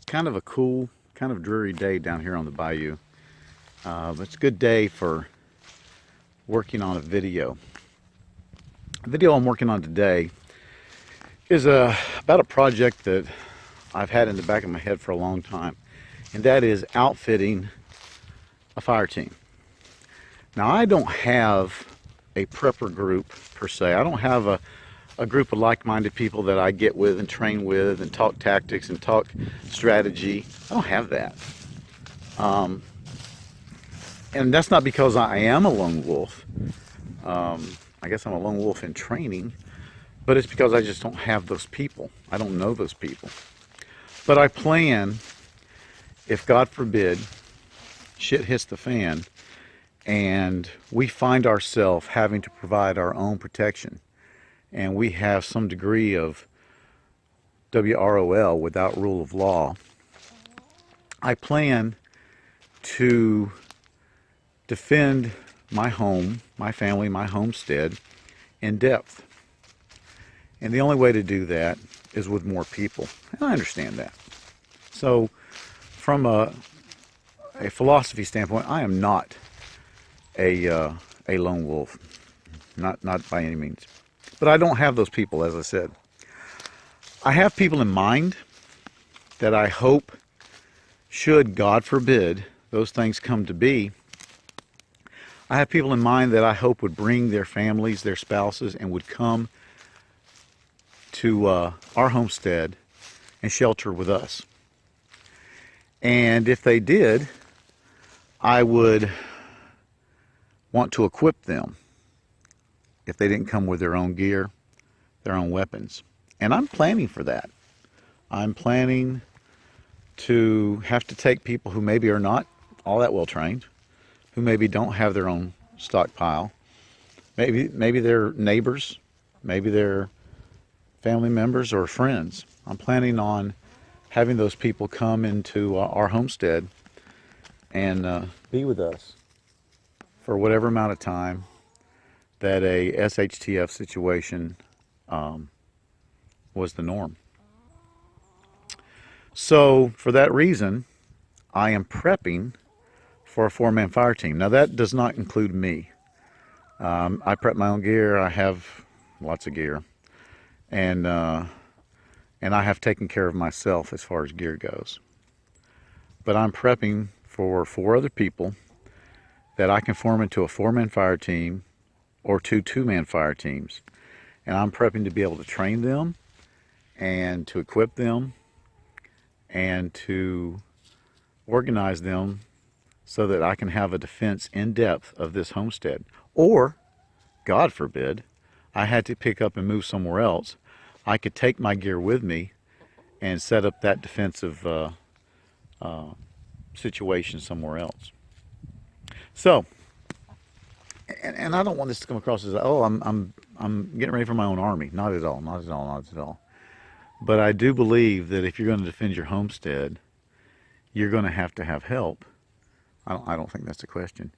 Kind of a cool, kind of dreary day down here on the bayou. But it's a good day for working on a video. The video I'm working on today is about a project that I've had in the back of my head for a long time, and that is outfitting a fire team. Now, I don't have a prepper group per se. I don't have a group of like-minded people that I get with and train with and talk tactics and talk strategy. I don't have that. And that's not because I am a lone wolf. I guess I'm a lone wolf in training, but it's because I just don't have those people. I don't know those people. But I plan, if God forbid, shit hits the fan and we find ourselves having to provide our own protection, and we have some degree of WROL, without rule of law, I plan to defend my home, my family, my homestead in depth. And the only way to do that is with more people. And I understand that. So from a philosophy standpoint, I am not a lone wolf. Not by any means. But I don't have those people, as I said. I have people in mind that I hope, should, God forbid, those things come to be, I have people in mind that I hope would bring their families, their spouses, and would come to our homestead and shelter with us. And if they did, I would want to equip them if they didn't come with their own gear, their own weapons. And I'm planning for that. I'm planning to have to take people who maybe are not all that well trained, who maybe don't have their own stockpile. Maybe they're neighbors, maybe they're family members or friends. I'm planning on having those people come into our homestead and be with us for whatever amount of time that a SHTF situation was the norm. So for that reason, I am prepping for a four-man fire team. Now, that does not include me. I prep my own gear. I have lots of gear, and I have taken care of myself as far as gear goes. But I'm prepping for 4 other people that I can form into a 4-man fire team or 2 2-man fire teams. And I'm prepping to be able to train them and to equip them and to organize them so that I can have a defense in depth of this homestead. Or, God forbid, I had to pick up and move somewhere else, I could take my gear with me and set up that defensive situation somewhere else. So, and I don't want this to come across as, oh, I'm getting ready for my own army. Not at all, not at all, not at all. But I do believe that if you're going to defend your homestead, you're going to have help. I don't think that's the question.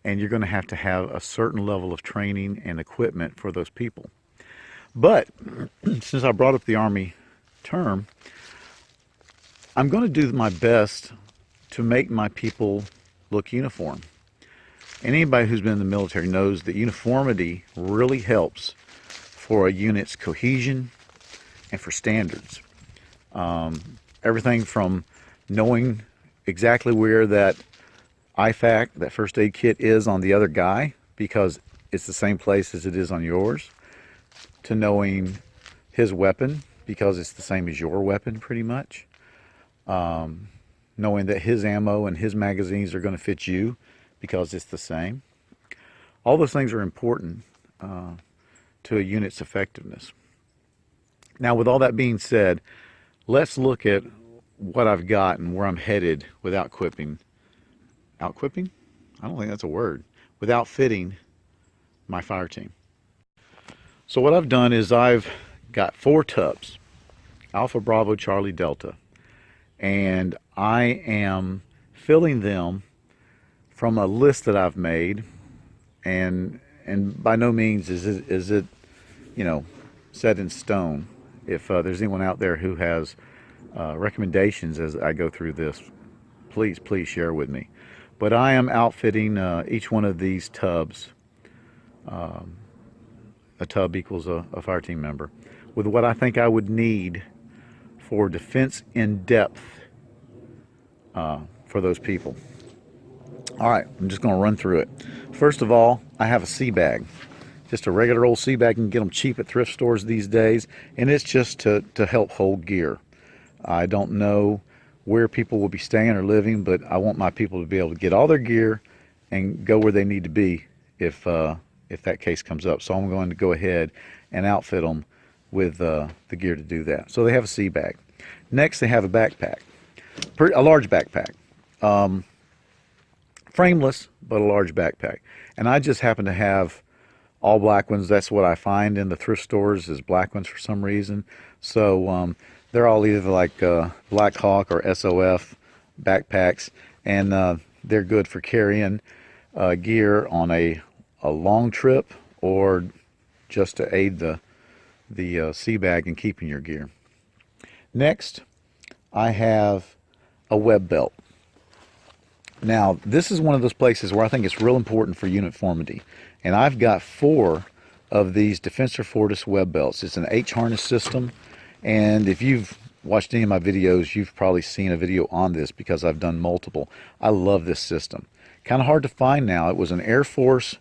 And you're going to have a certain level of training and equipment for those people. But since I brought up the Army term, I'm going to do my best to make my people look uniform. And anybody who's been in the military knows that uniformity really helps for a unit's cohesion and for standards. Everything from knowing exactly where that IFAC, that first aid kit, is on the other guy because it's the same place as it is on yours, to knowing his weapon because it's the same as your weapon pretty much, knowing that his ammo and his magazines are going to fit you because it's the same. All those things are important to a unit's effectiveness. Now, with all that being said, let's look at what I've got and where I'm headed with outquipping. Outquipping? I don't think that's a word. With outfitting my fire team. So what I've done is I've got 4 tubs, Alpha Bravo Charlie Delta, and I am filling them from a list that I've made, and by no means is it set in stone. If there's anyone out there who has recommendations as I go through this, please share with me. But I am outfitting each one of these tubs. A tub equals a Fireteam member, with what I think I would need for defense in depth for those people. All right, I'm just going to run through it. First of all, I have a sea bag. Just a regular old sea bag. You can get them cheap at thrift stores these days, and it's just to help hold gear. I don't know where people will be staying or living, but I want my people to be able to get all their gear and go where they need to be if that case comes up. So I'm going to go ahead and outfit them with the gear to do that. So they have a sea bag. Next, they have a backpack, a large backpack. Frameless, but a large backpack. And I just happen to have all black ones. That's what I find in the thrift stores, is black ones for some reason. So they're all either like Black Hawk or SOF backpacks, and they're good for carrying gear on a long trip, or just to aid the sea bag in keeping your gear. Next, I have a web belt. Now, this is one of those places where I think it's real important for uniformity. And I've got 4 of these Defensor Fortis web belts. It's an H-harness system. And if you've watched any of my videos, you've probably seen a video on this because I've done multiple. I love this system. Kind of hard to find now. It was an Air Force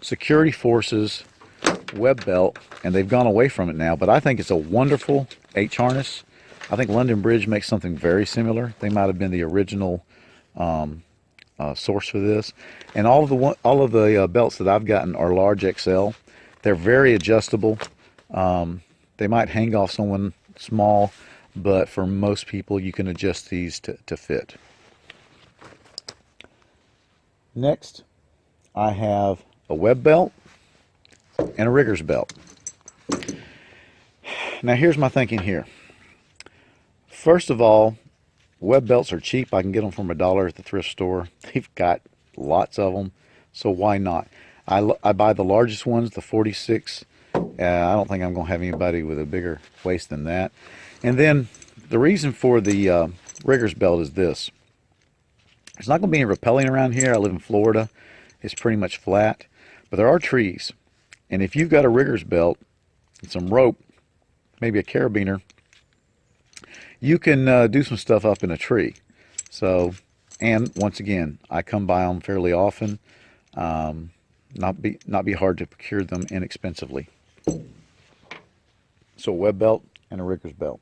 Security Forces web belt, and they've gone away from it now. But I think it's a wonderful H-harness. I think London Bridge makes something very similar. They might have been the original source for this. And all of the belts that I've gotten are large XL. They're very adjustable. They might hang off someone small, but for most people you can adjust these to fit. Next, I have a web belt and a rigger's belt. Now here's my thinking here. First of all, web belts are cheap. I can get them for $1 at the thrift store. They've got lots of them, so why not? I buy the largest ones, the 46. I don't think I'm going to have anybody with a bigger waist than that. And then the reason for the rigger's belt is this. There's not going to be any rappelling around here. I live in Florida. It's pretty much flat, but there are trees. And if you've got a rigger's belt and some rope, maybe a carabiner, you can do some stuff up in a tree. So, and once again, I come by them fairly often. Not be hard to procure them inexpensively. So a web belt and a rigger's belt.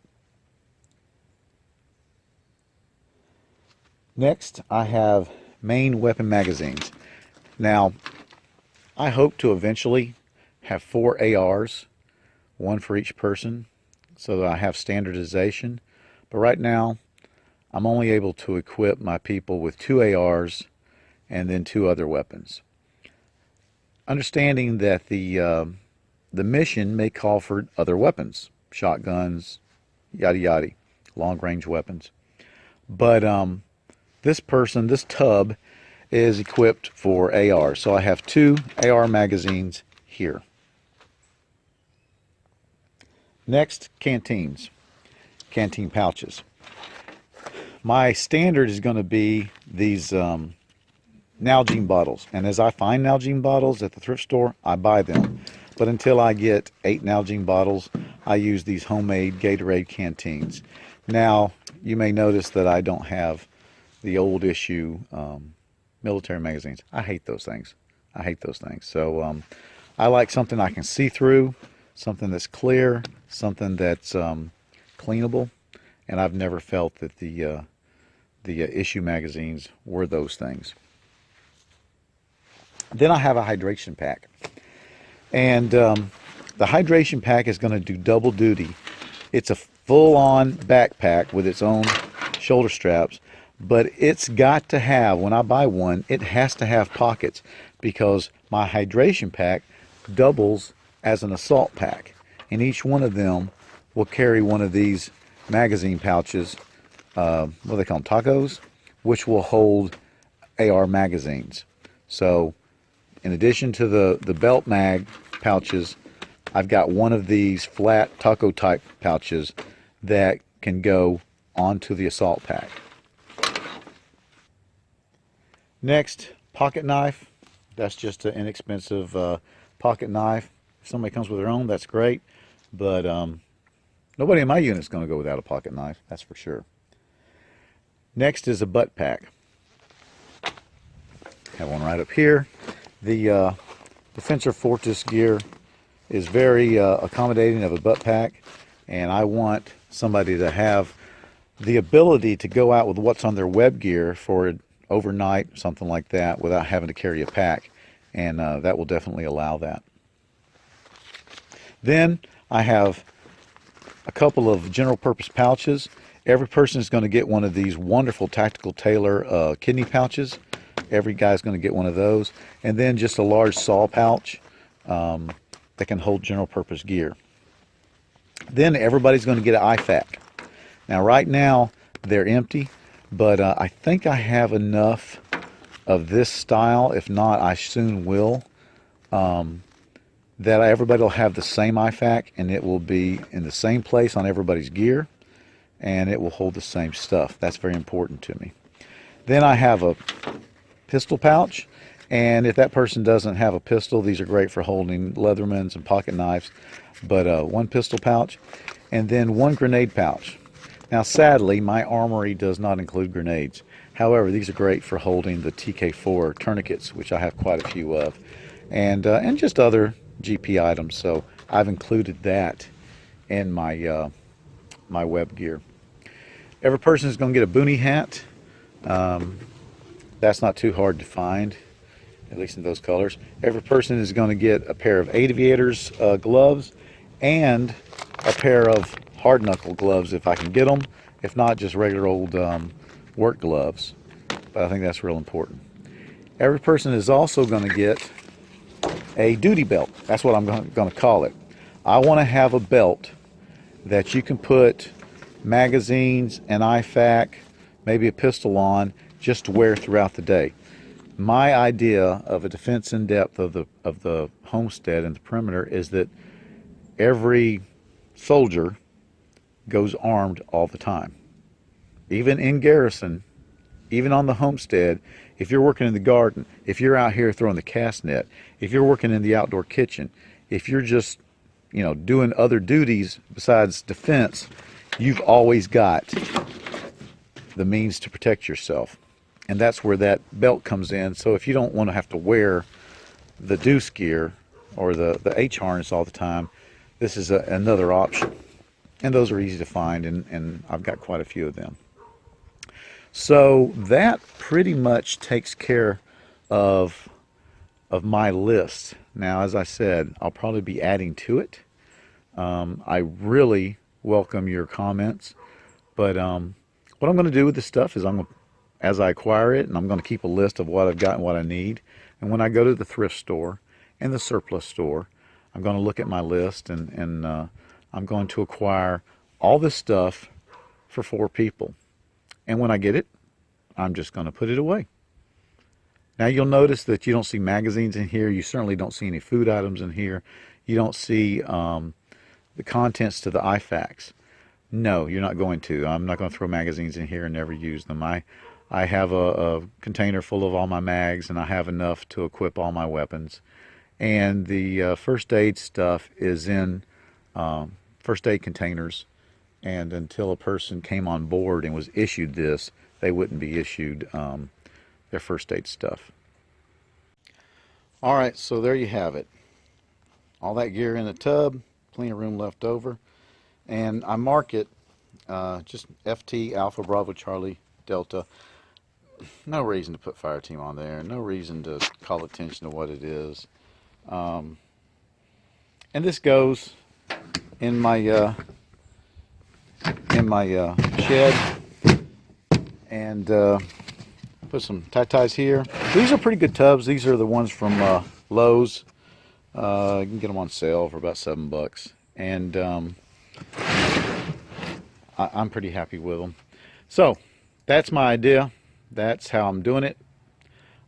Next, I have main weapon magazines. Now, I hope to eventually have 4 ARs, one for each person, so that I have standardization. But right now, I'm only able to equip my people with 2 ARs and then 2 other weapons. Understanding that the mission may call for other weapons, shotguns, yada yada, long-range weapons. But this tub is equipped for AR. So I have 2 AR magazines here. Next, canteens. Canteen pouches. My standard is going to be these Nalgene bottles, and as I find Nalgene bottles at the thrift store, I buy them. But until I get 8 Nalgene bottles, I use these homemade Gatorade canteens. Now, you may notice that I don't have the old issue military magazines. I hate those things. I hate those things. So I like something I can see through, something that's clear, something that's cleanable, and I've never felt that the issue magazines were those things. Then I have a hydration pack, and the hydration pack is going to do double duty. It's a full-on backpack with its own shoulder straps, but it's got to have, when I buy one, it has to have pockets, because my hydration pack doubles as an assault pack, and each one of them will carry one of these magazine pouches, what do they call them, tacos, which will hold AR magazines. So in addition to the belt mag pouches, I've got one of these flat taco type pouches that can go onto the assault pack. Next, pocket knife. That's just an inexpensive pocket knife. If somebody comes with their own, that's great. But nobody in my unit is going to go without a pocket knife, that's for sure. Next is a butt pack. Have one right up here. The Defensor Fortis gear is very accommodating of a butt pack, and I want somebody to have the ability to go out with what's on their web gear for overnight, something like that, without having to carry a pack, and that will definitely allow that. Then I have a couple of general purpose pouches. Every person is going to get one of these wonderful Tactical Tailor kidney pouches. Every guy's going to get one of those, and then just a large saw pouch that can hold general purpose gear. Then everybody's going to get an IFAK. Now right now they're empty, but I think I have enough of this style. If not, I soon will. That everybody will have the same IFAK, and it will be in the same place on everybody's gear, and it will hold the same stuff. That's very important to me. Then I have a pistol pouch, and if that person doesn't have a pistol, these are great for holding Leathermans and pocket knives, but one pistol pouch, and then one grenade pouch. Now sadly, my armory does not include grenades. However, these are great for holding the TK4 tourniquets, which I have quite a few of, and just other GP items. So I've included that in my my web gear. Every person is going to get a boonie hat. That's not too hard to find, at least in those colors. Every person is going to get a pair of aviators gloves and a pair of hard knuckle gloves if I can get them. If not, just regular old work gloves. But I think that's real important. Every person is also going to get a duty belt. That's what I'm going to call it. I want to have a belt that you can put magazines, an IFAK, maybe a pistol on, just to wear throughout the day. My idea of a defense in depth of the homestead and the perimeter is that every soldier goes armed all the time. Even in garrison, even on the homestead, if you're working in the garden, if you're out here throwing the cast net, if you're working in the outdoor kitchen, if you're just, doing other duties besides defense, you've always got the means to protect yourself. And that's where that belt comes in. So if you don't want to have to wear the deuce gear or the H harness all the time, this is another option. And those are easy to find, and I've got quite a few of them. So that pretty much takes care of my list. Now, as I said, I'll probably be adding to it. I really welcome your comments, but what I'm going to do with this stuff is as I acquire it, and I'm going to keep a list of what I've got and what I need. And when I go to the thrift store and the surplus store, I'm going to look at my list, and I'm going to acquire all this stuff for 4 people. And when I get it, I'm just going to put it away. Now you'll notice that you don't see magazines in here. You certainly don't see any food items in here. You don't see the contents to the IFAKs. No, you're not going to. I'm not going to throw magazines in here and never use them. I have a container full of all my mags, and I have enough to equip all my weapons. And the first aid stuff is in first aid containers. And until a person came on board and was issued this, they wouldn't be issued their first aid stuff. All right, so there you have it. All that gear in a tub, plenty of room left over. And I mark it just FT Alpha Bravo Charlie Delta. No reason to put Fireteam on there. No reason to call attention to what it is. And this goes in my shed, and put some tie-ties here. These are pretty good tubs. These are the ones from Lowe's. You can get them on sale for about $7, and I'm pretty happy with them. So that's my idea. That's how I'm doing it.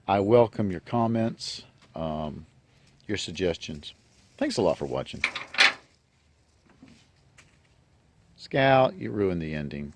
I welcome your comments, your suggestions. Thanks a lot for watching. Scout, you ruined the ending.